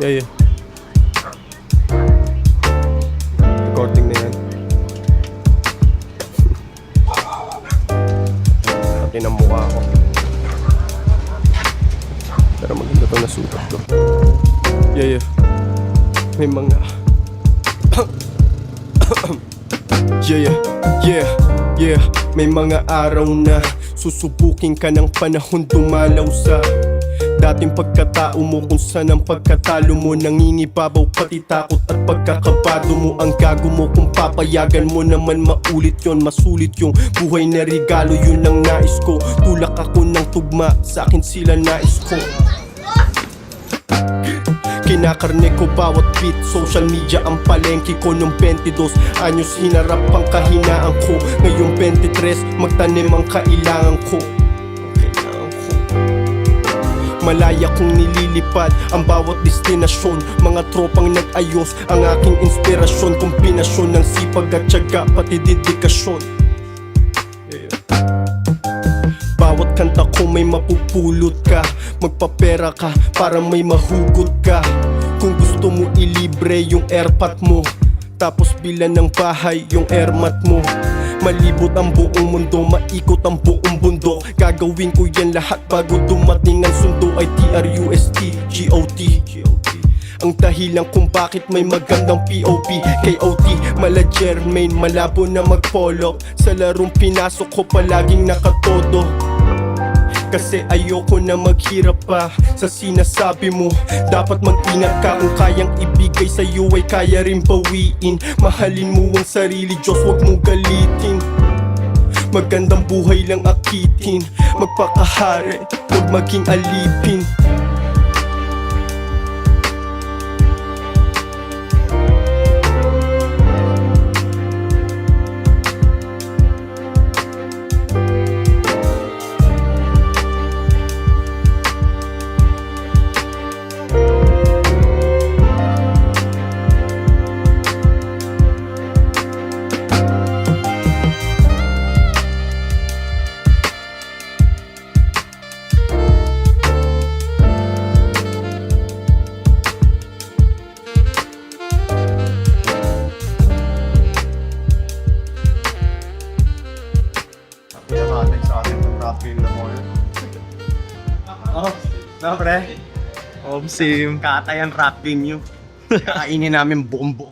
Yeah. Recording na yan. Pati ng mukha ko. Pero maganda to na sukat ko. Yeah. May mga Yeah. May mga araw na susubukin ka ng panahon dumalaw sa dating pagkatao mo, kung saan ang pagkatalo mo nangingibabaw, pati takot at pagkakabado mo ang gago mo. Kung papayagan mo naman maulit yon, masulit yung buhay na regalo, yun ang nais ko. Tulak ako ng tugma, sa akin sila nais ko. Kinakarne ko bawat beat, social media ang palengke ko. Nung 22 anyos hinarap ang kahinaan ko, ngayong 23 magtanim ang kailangan ko. Malaya kong nililipad ang bawat destinasyon, mga tropang nag-ayos ang aking inspirasyon. Kombinasyon ng sipag at tiyaga, pati dedikasyon. Bawat kanta ko may mapupulot ka, magpapera ka para may mahugot ka. Kung gusto mo ilibre yung airpot mo, tapos bilan ng bahay yung airmat mo. Malibot ang buong mundo, maikot ang buong bundok. Gagawin ko yan lahat bago dumating ang sundo. Ay TRUST, GOT. Ang dahilan kung bakit may magandang POP, KOT, mala Jermaine, malabo na mag-follow. Sa larong pinasok ko palaging nakatodo, kasi ayoko na maghirap pa sa sinasabi mo. Dapat mag-ingat ka, kung kayang ibigay sa'yo ay kaya rin bawiin. Mahalin mo ang sarili, Diyos, huwag mong galitin. Magandang buhay lang akitin, magpakahari, huwag maging alipin. Pinamatik sa atin ng rap game na mo yun. Na pre? Obsim, katayan rap game yun. Kakainin namin buong buo.